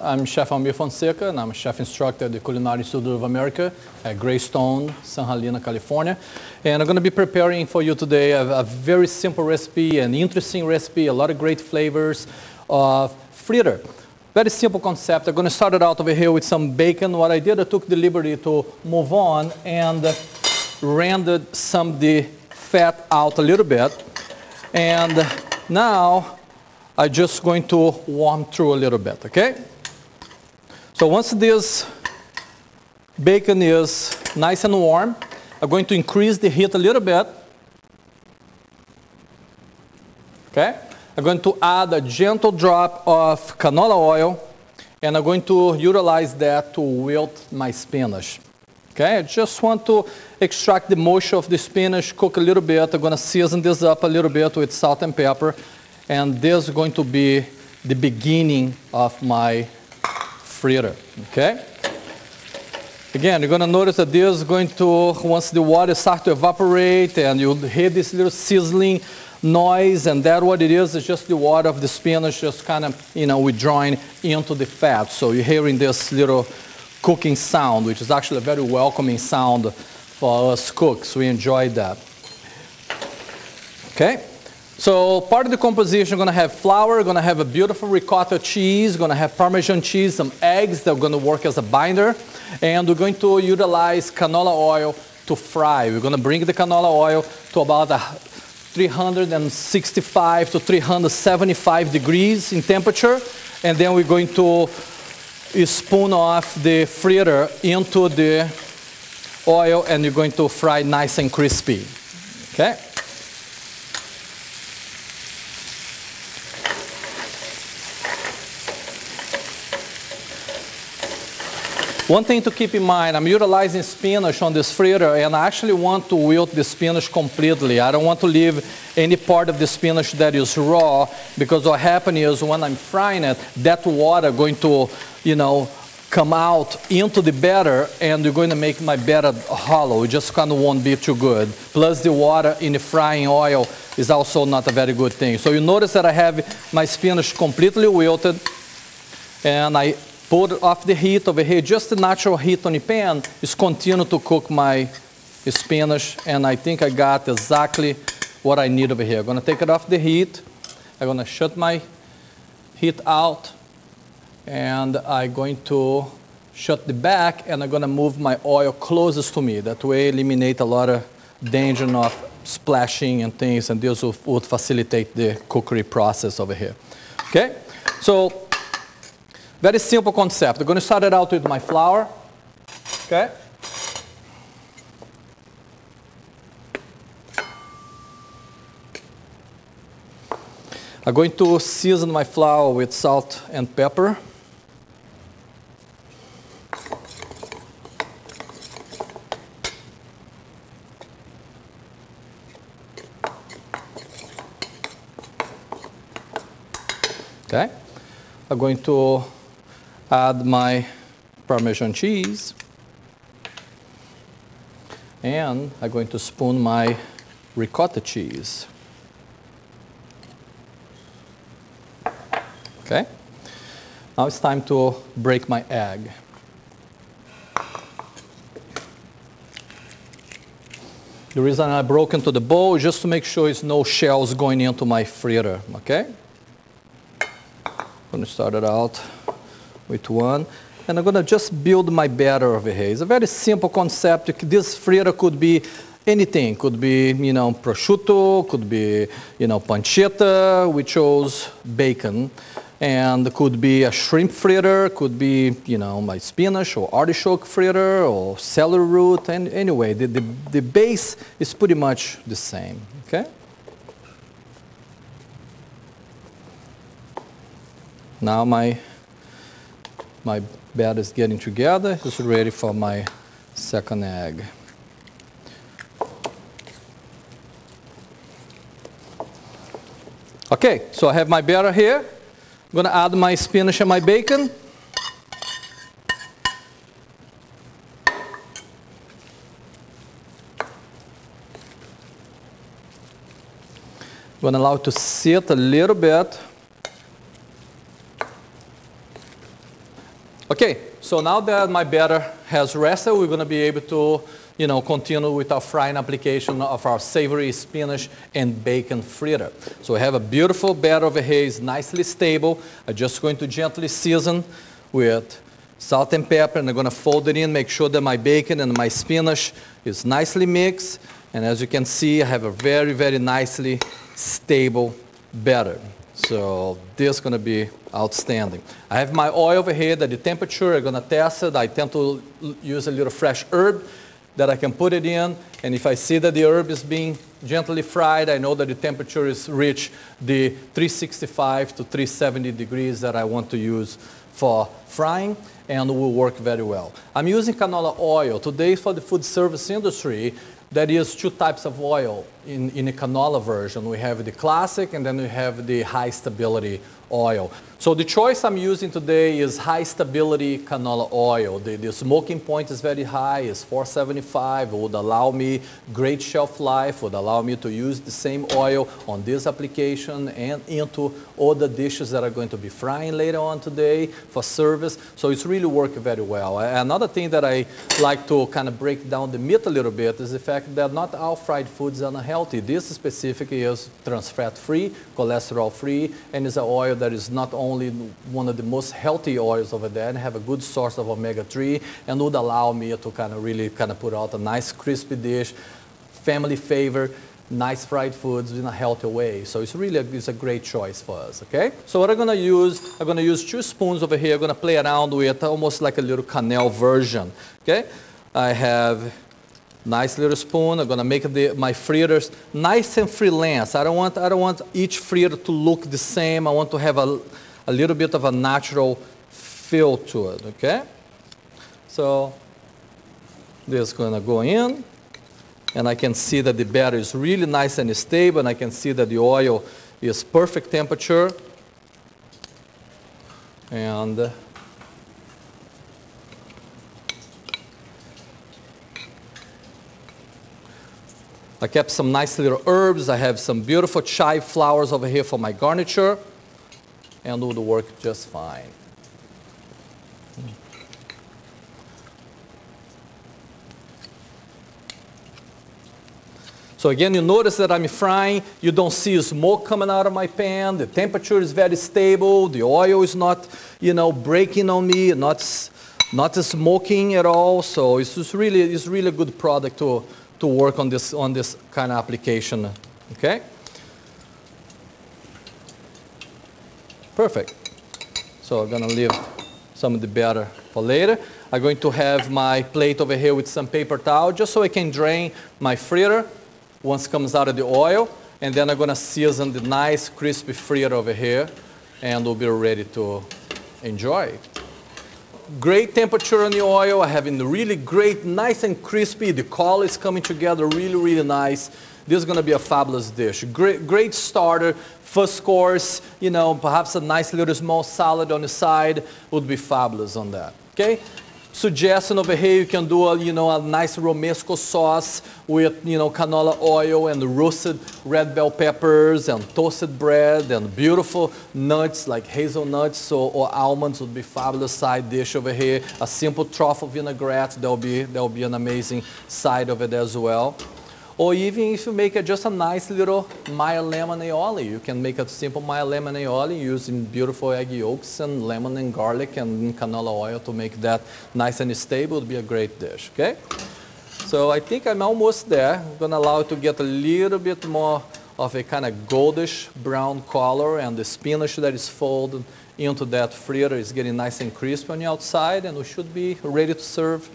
I'm Chef Almir Fonseca, and I'm a chef instructor at the Culinary Institute of America at Greystone, San Helena, California. And I'm going to be preparing for you today a very simple recipe, an interesting recipe, a lot of great flavors of fritter. Very simple concept. I'm going to start it out over here with some bacon. What I did, I took the liberty to move on and rendered some of the fat out a little bit. And now I'm just going to warm through a little bit, okay? So once this bacon is nice and warm, I'm going to increase the heat a little bit. Okay? I'm going to add a gentle drop of canola oil, and I'm going to utilize that to wilt my spinach. Okay? I just want to extract the moisture of the spinach, cook a little bit. I'm going to season this up a little bit with salt and pepper, and this is going to be the beginning of my fritter, okay? Again, you're going to notice that this is going to, once the water starts to evaporate and you hear this little sizzling noise, and that what it is just the water of the spinach just kind of, withdrawing into the fat. So you're hearing this little cooking sound, which is actually a very welcoming sound for us cooks. We enjoy that. Okay? So part of the composition, we're going to have flour, we're going to have a beautiful ricotta cheese, we're going to have Parmesan cheese, some eggs that are going to work as a binder, and we're going to utilize canola oil to fry. We're going to bring the canola oil to about 365 to 375 degrees in temperature, and then we're going to spoon off the fritter into the oil, and you're going to fry nice and crispy. Okay? One thing to keep in mind, I'm utilizing spinach on this fritter, and I actually want to wilt the spinach completely. I don't want to leave any part of the spinach that is raw, because what happens is when I'm frying it, that water going to, come out into the batter, and you're going to make my batter hollow. It just kind of won't be too good. Plus the water in the frying oil is also not a very good thing. So you notice that I have my spinach completely wilted, and I put off the heat over here. Just the natural heat on the pan is continue to cook my spinach, and I think I got exactly what I need over here. I'm going to take it off the heat. I'm going to shut my heat out, and I'm going to shut the back, and I'm going to move my oil closest to me. That way eliminate a lot of danger of splashing and things, and this would facilitate the cookery process over here. Okay? So very simple concept. I'm going to start it out with my flour. Okay? I'm going to season my flour with salt and pepper. Okay? I'm going to add my Parmesan cheese, and I'm going to spoon my ricotta cheese. Okay? Now it's time to break my egg. The reason I broke into the bowl is just to make sure there's no shells going into my fritter. Okay? I'm going to start it out with one, and I'm going to just build my batter over here. It's a very simple concept. This fritter could be anything. Could be, prosciutto, could be, pancetta. We chose bacon. And could be a shrimp fritter, could be, my spinach or artichoke fritter or celery root. And anyway, the base is pretty much the same. Okay? Now my batter is getting together. It's ready for my second egg. Okay, so I have my batter here. I'm going to add my spinach and my bacon. I'm going to allow it to sit a little bit. Okay, so now that my batter has rested, we're going to be able to continue with our frying application of our savory spinach and bacon fritter. So we have a beautiful batter over here. It's nicely stable. I'm just going to gently season with salt and pepper, and I'm going to fold it in, make sure that my bacon and my spinach is nicely mixed. And as you can see, I have a very, very nicely stable batter. So this is going to be outstanding. I have my oil over here that the temperature, I'm going to test it. I tend to use a little fresh herb that I can put it in, and if I see that the herb is being gently fried, I know that the temperature is reached the 365 to 370 degrees that I want to use for frying, and will work very well. I'm using canola oil. Today for the food service industry, there is two types of oil in the canola version. We have the classic, and then we have the high stability oil. So the choice I'm using today is high stability canola oil. The smoking point is very high, it's 475. It would allow me great shelf life, would allow me to use the same oil on this application and into all the dishes that are going to be frying later on today for service. So it's really working very well. Another thing that I like to kind of break down the myth a little bit is the fact that not all fried foods are unhealthy. This specifically is trans fat free, cholesterol free, and is an oil that is not only one of the most healthy oils over there and have a good source of omega-3 and would allow me to really put out a nice crispy dish, family favorite, nice fried foods in a healthy way. So it's really a great choice for us, okay? So what I'm going to use 2 spoons over here. I'm going to play around with almost like a little cannelle version, okay? I have nice little spoon. I'm going to make my fritters nice and freelance. I don't want each fritter to look the same. I want to have a little bit of a natural feel to it, okay? So this is going to go in, and I can see that the batter is really nice and stable, and I can see that the oil is perfect temperature. And I kept some nice little herbs. I have some beautiful chive flowers over here for my garniture, and it would work just fine. So again, you notice that I'm frying. You don't see smoke coming out of my pan. The temperature is very stable. The oil is not, breaking on me, not smoking at all. So it's really a good product to work on this kind of application, okay? Perfect. So I'm gonna leave some of the batter for later. I'm going to have my plate over here with some paper towel just so I can drain my fritter once it comes out of the oil, and then I'm gonna season the nice crispy fritter over here, and we'll be ready to enjoy. Great temperature on the oil. I have it really great, nice and crispy. The color is coming together really nice. This is going to be a fabulous dish. Great starter, first course, perhaps a nice little small salad on the side would be fabulous on that, okay? Suggestion over here, you can do a nice romesco sauce with, canola oil and roasted red bell peppers and toasted bread and beautiful nuts like hazelnuts or almonds would be fabulous side dish over here. A simple truffle vinaigrette, that'll be an amazing side of it as well. Or even if you make just a nice little mild lemon aioli, you can make a simple mild lemon aioli using beautiful egg yolks and lemon and garlic and canola oil to make that nice and stable. It would be a great dish, okay? So I think I'm almost there. I'm going to allow it to get a little bit more of a kind of goldish brown color, and the spinach that is folded into that fritter is getting nice and crispy on the outside, and we should be ready to serve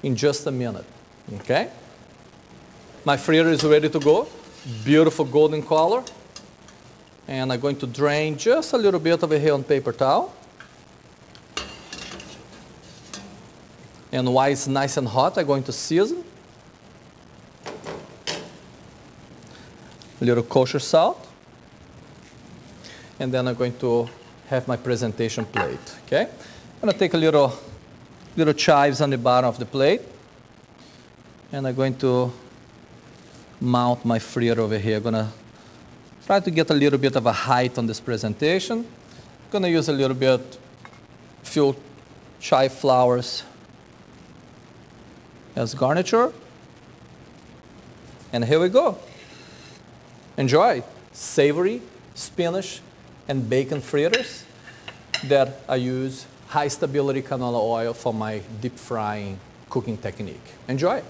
in just a minute, okay? My fritter is ready to go. Beautiful golden color. And I'm going to drain just a little bit over here on paper towel. And while it's nice and hot, I'm going to season. A little kosher salt. And then I'm going to have my presentation plate, okay? I'm going to take a little chives on the bottom of the plate. And I'm going to mount my fritter over here. I'm going to try to get a little bit of a height on this presentation. I'm going to use a little bit few chive flowers as garniture. And here we go. Enjoy savory spinach and bacon fritters that I use high stability canola oil for my deep frying cooking technique. Enjoy.